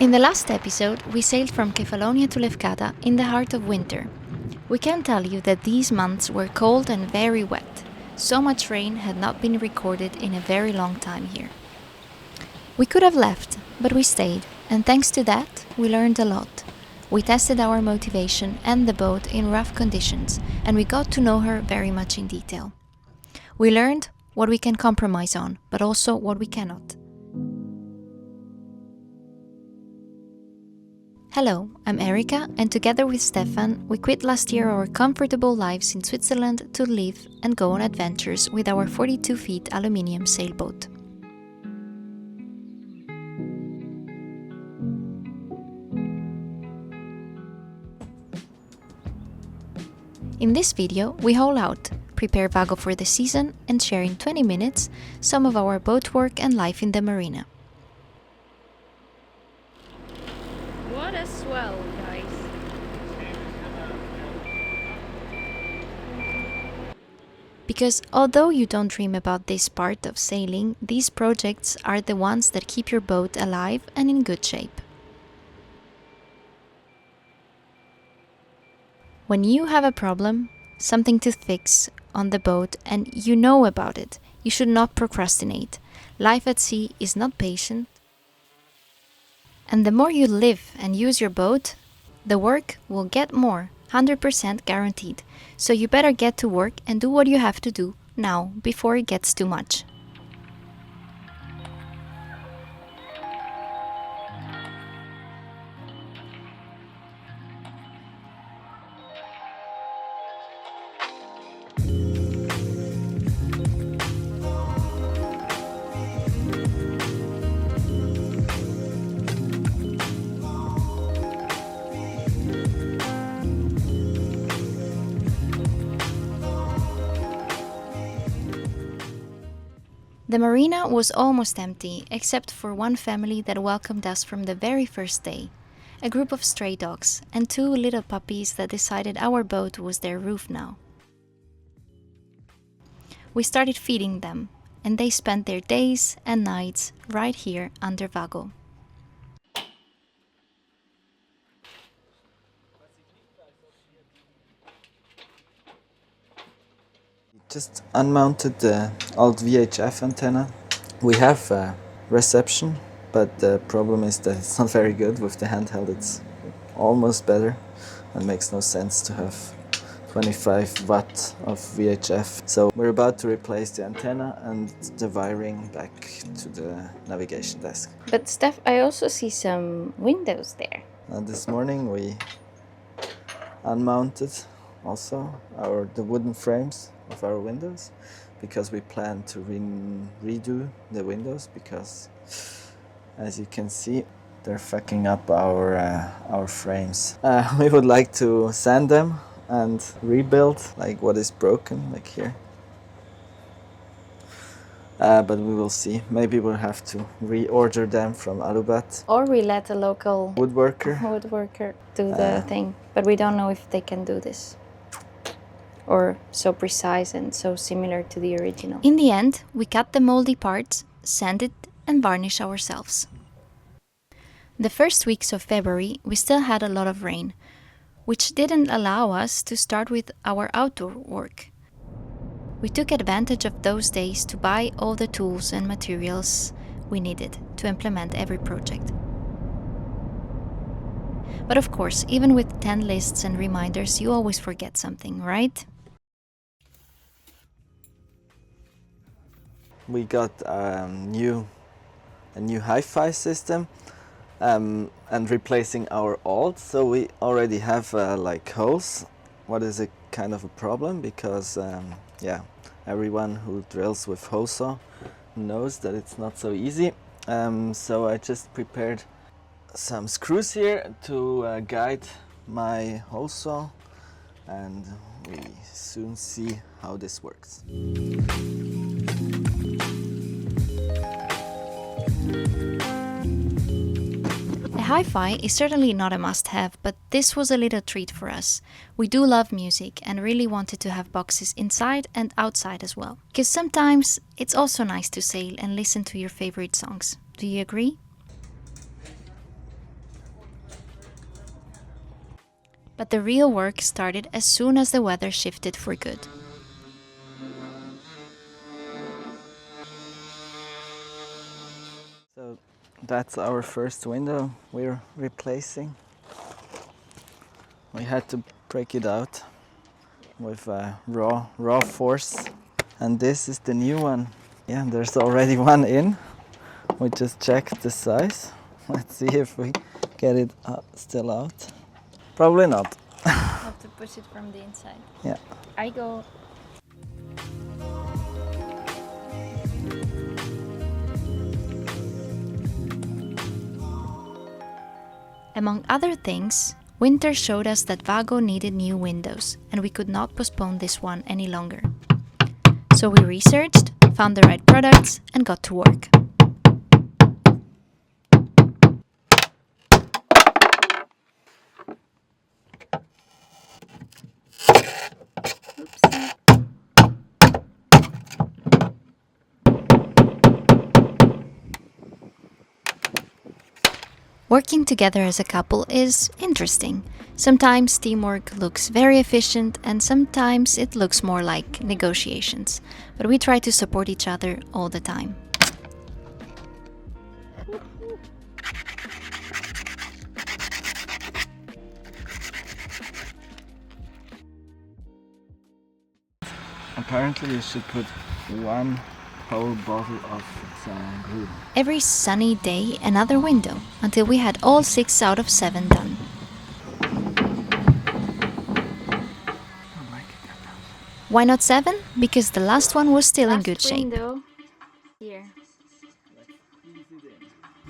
In the last episode, we sailed from Kefalonia to Lefkada in the heart of winter. We can tell you that these months were cold and very wet. So much rain had not been recorded in a very long time here. We could have left, but we stayed, and thanks to that, we learned a lot. We tested our motivation and the boat in rough conditions, and we got to know her very much in detail. We learned what we can compromise on, but also what we cannot. Hello, I'm Erika, and together with Stefan, we quit last year our comfortable lives in Switzerland to live and go on adventures with our 42 feet aluminium sailboat. In this video, we haul out, prepare VAGO for the season, and share in 20 minutes some of our boat work and life in the Marina. What a swell, guys. Because although you don't dream about this part of sailing, these projects are the ones that keep your boat alive and in good shape. When you have a problem, something to fix on the boat, and you know about it, you should not procrastinate. Life at sea is not patient. And the more you live and use your boat, the work will get more, 100% guaranteed. So you better get to work and do what you have to do now, before it gets too much. The marina was almost empty, except for one family that welcomed us from the very first day. A group of stray dogs and two little puppies that decided our boat was their roof now. We started feeding them, and they spent their days and nights right here under VAGO. Just unmounted the old VHF antenna. We have reception, but the problem is that it's not very good. With the handheld it's almost better, and makes no sense to have 25 watt of VHF. So we're about to replace the antenna and the wiring back to the navigation desk. But Steph, I also see some windows there. This morning we unmounted also the wooden frames of our windows, because we plan to redo the windows, because as you can see they're fucking up our frames. We would like to sand them and rebuild like what is broken, like here. But we will see. Maybe we'll have to reorder them from Alubat. Or we let a local Woodworker do the thing. But we don't know if they can do this. Or so precise and so similar to the original. In the end, we cut the moldy parts, sanded and varnished ourselves. The first weeks of February, we still had a lot of rain, which didn't allow us to start with our outdoor work. We took advantage of those days to buy all the tools and materials we needed to implement every project. But of course, even with 10 lists and reminders, you always forget something, right? We got a new hi-fi system and replacing our old, so we already have like holes. What is a kind of a problem, because yeah, everyone who drills with hose saw knows that it's not so easy. So I just prepared some screws here to guide my hose saw, and we soon see how this works. A hi-fi is certainly not a must-have, but this was a little treat for us. We do love music and really wanted to have boxes inside and outside as well. Because sometimes it's also nice to sail and listen to your favorite songs. Do you agree? But the real work started as soon as the weather shifted for good. So that's our first window we're replacing. We had to break it out with raw force, and this is the new one. Yeah, there's already one in. We just checked the size. Let's see if we get it still out. Probably not. Have to push it from the inside. Yeah. I go. Among other things, winter showed us that VAGO needed new windows, and we could not postpone this one any longer. So we researched, found the right products, and got to work. Oopsie. Working together as a couple is interesting. Sometimes teamwork looks very efficient and sometimes it looks more like negotiations. But we try to support each other all the time. Apparently you should put one whole bottle of glue. Every sunny day, another window, until we had all 6 out of 7 done. Why not 7? Because the last one was still in good shape. Window. Here.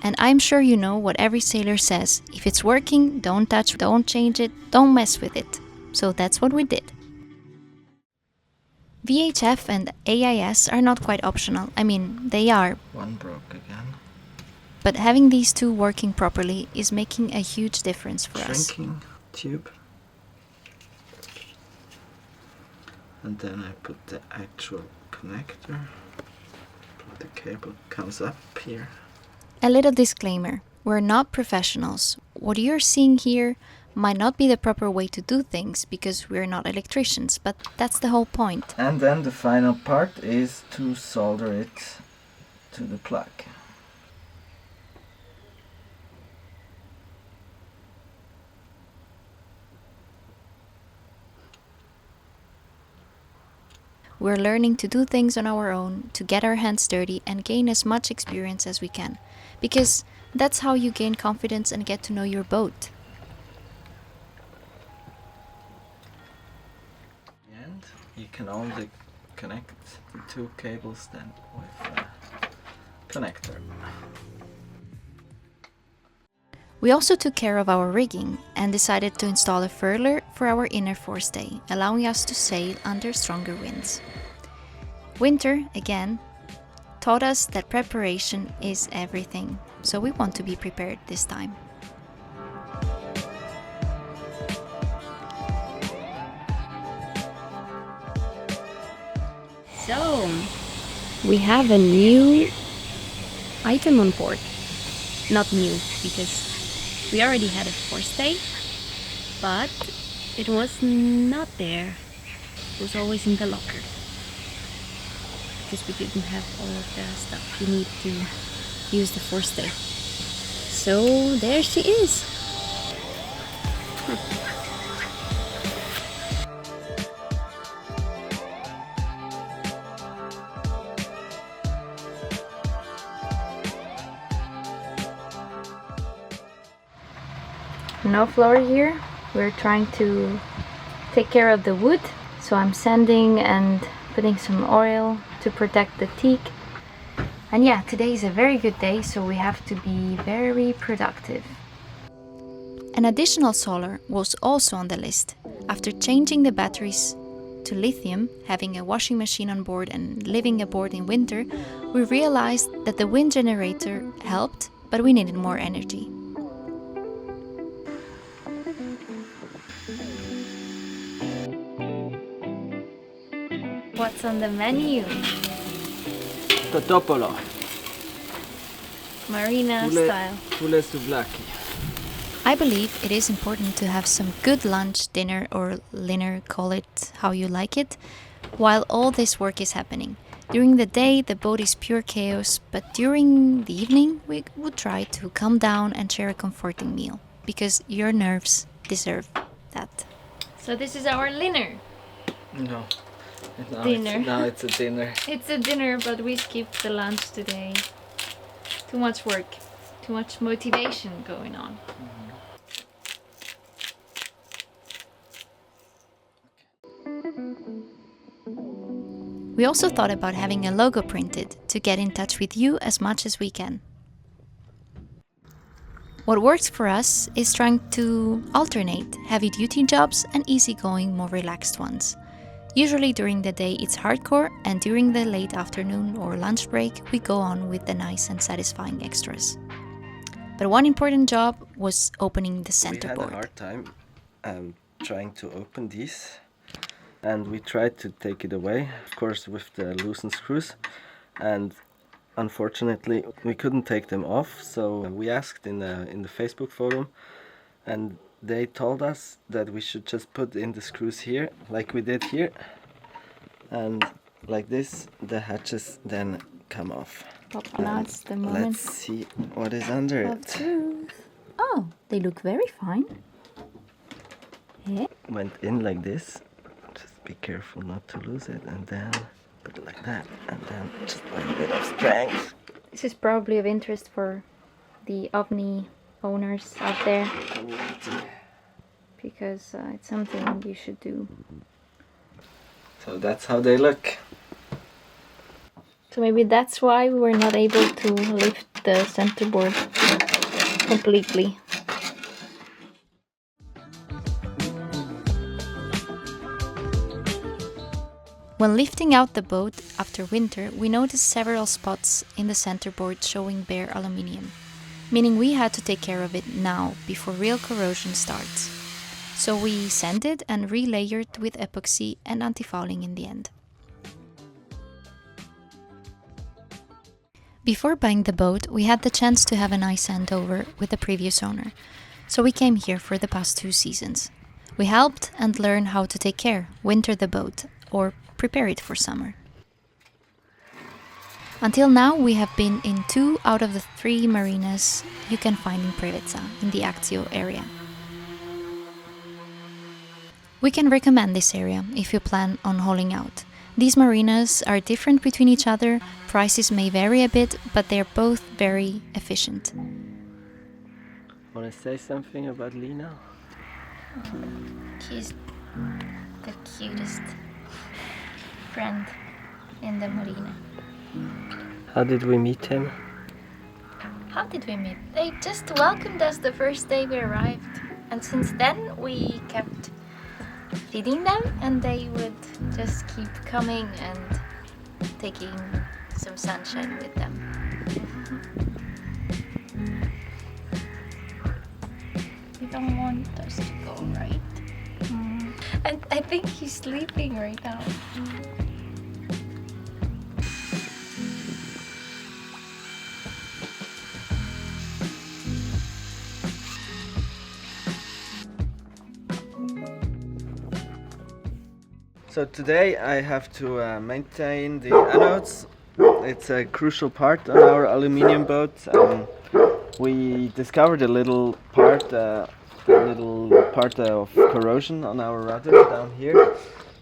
And I'm sure you know what every sailor says. If it's working, don't touch, don't change it, don't mess with it. So that's what we did. VHF and AIS are not quite optional. I mean, they are. One broke again. But having these two working properly is making a huge difference for us. Shrinking tube. And then I put the actual connector. The cable comes up here. A little disclaimer. We're not professionals. What you're seeing here might not be the proper way to do things because we're not electricians, but that's the whole point. And then the final part is to solder it to the plug. We're learning to do things on our own, to get our hands dirty and gain as much experience as we can. Because that's how you gain confidence and get to know your boat. And you can only connect the two cables then with a connector. We also took care of our rigging and decided to install a furler for our inner forestay, allowing us to sail under stronger winds. Winter, again, taught us that preparation is everything, so we want to be prepared this time. So, we have a new item on board. Not new, because we already had a forestay, but it was not there. It was always in the locker. Because we didn't have all of the stuff we need to use the forestay. So, there she is. No floor here. We're trying to take care of the wood, so I'm sanding and putting some oil to protect the teak. And yeah, today is a very good day, so we have to be very productive. An additional solar was also on the list. After changing the batteries to lithium, having a washing machine on board and living aboard in winter, we realized that the wind generator helped, but we needed more energy. What's on the menu? Totopolo. Marina style. Poulet souvlaki. I believe it is important to have some good lunch, dinner, or dinner, call it how you like it, while all this work is happening. During the day, the boat is pure chaos, but during the evening, we would try to calm down and share a comforting meal, because your nerves deserve that. So this is our dinner. No. Dinner. Now it's a dinner. It's a dinner, but we skipped the lunch today. Too much work, too much motivation going on. We also thought about having a logo printed to get in touch with you as much as we can. What works for us is trying to alternate heavy-duty jobs and easygoing, more relaxed ones. Usually during the day it's hardcore, and during the late afternoon or lunch break we go on with the nice and satisfying extras. But one important job was opening the centerboard. We had a hard time trying to open these, and we tried to take it away, of course with the loosened screws, and unfortunately we couldn't take them off, so we asked in the Facebook forum, and they told us that we should just put in the screws here, like we did here, and like this the hatches then come off. Now it's the moment. Let's see what is under Of it. truth. Oh, they look very fine. Yeah. Went in like this, just be careful not to lose it, and then put it like that, and then just a little bit of strength. This is probably of interest for the ovni owners out there, because it's something you should do. So that's how they look. So maybe that's why we were not able to lift the centerboard completely. When lifting out the boat after winter, we noticed several spots in the centerboard showing bare aluminium, meaning we had to take care of it now before real corrosion starts. So we sanded and relayered with epoxy and antifouling in the end. Before buying the boat, we had the chance to have a nice handover with the previous owner, so we came here for the past 2 seasons. We helped and learned how to take care, winter the boat, or prepare it for summer. Until now, we have been in 2 out of the 3 marinas you can find in Preveza, in the Actio area. We can recommend this area if you plan on hauling out. These marinas are different between each other, prices may vary a bit, but they're both very efficient. Want to say something about Lina? He's the cutest friend in the marina. How did we meet him? How did we meet? They just welcomed us the first day we arrived, and since then we kept feeding them, and they would just keep coming and taking some sunshine with them. You don't want us to go, right? And I think he's sleeping right now. So today I have to maintain the anodes. It's a crucial part on our aluminium boat. We discovered a little part of corrosion on our rudder down here.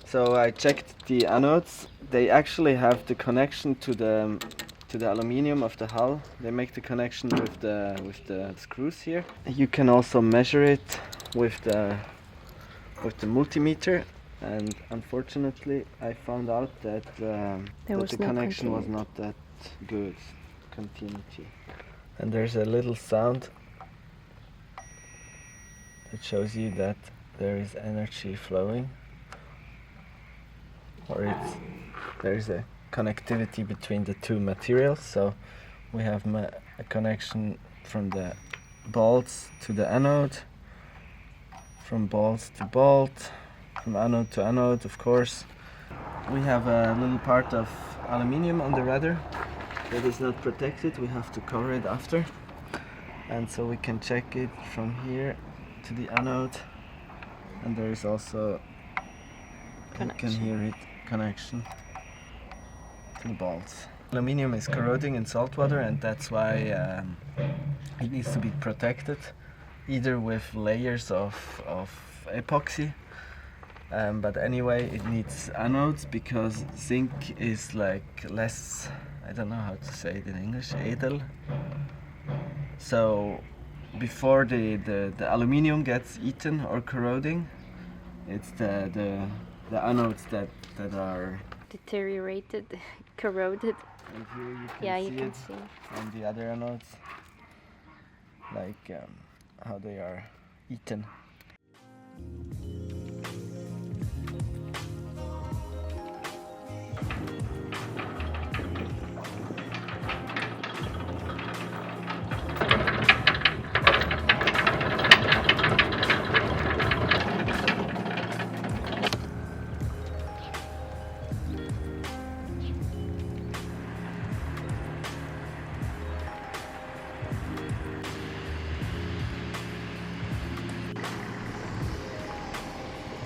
So I checked the anodes. They actually have the connection to the aluminium of the hull. They make the connection with the screws here. You can also measure it with the multimeter. And unfortunately, I found out that the connection was not that good, continuity. And there's a little sound that shows you that there is energy flowing, or there is a connectivity between the 2 materials. So we have a connection from the bolts to the anode, from bolts to bolt, from anode to anode, of course. We have a little part of aluminium on the rudder that is not protected. We have to cover it after. and so we can check it from here to the anode, and there is also, you can hear it, connection to the bolts. Aluminium is corroding in salt water, and that's why it needs to be protected, either with layers of epoxy, but anyway it needs anodes because zinc is like less, I don't know how to say it in English, edel. So before the aluminium gets eaten or corroding, it's the anodes that are Deteriorated, corroded. and here you can Yeah, see you can it see. on the other anodes, like how they are eaten.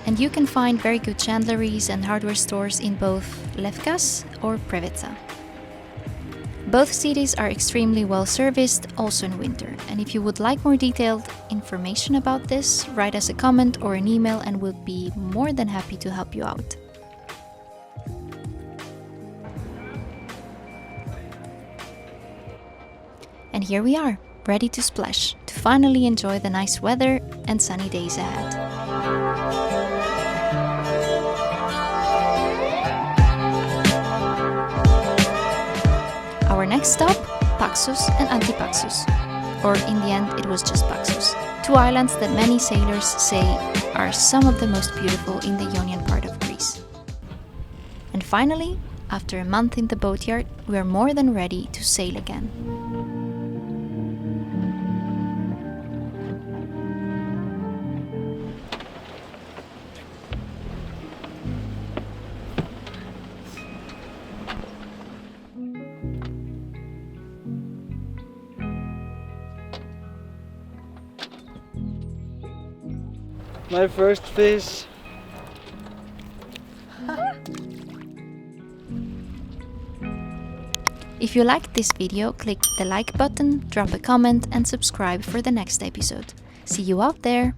And you can find very good chandleries and hardware stores in both Lefkas or Preveza. Both cities are extremely well serviced, also in winter. And if you would like more detailed information about this, write us a comment or an email and we'll be more than happy to help you out. And here we are, ready to splash, to finally enjoy the nice weather and sunny days ahead. Our next stop, Paxos and Antipaxos, or in the end it was just Paxos, two islands that many sailors say are some of the most beautiful in the Ionian part of Greece. And finally, after a month in the boatyard, we are more than ready to sail again. My first fish. If you liked this video, click the like button, drop a comment and subscribe for the next episode. See you out there!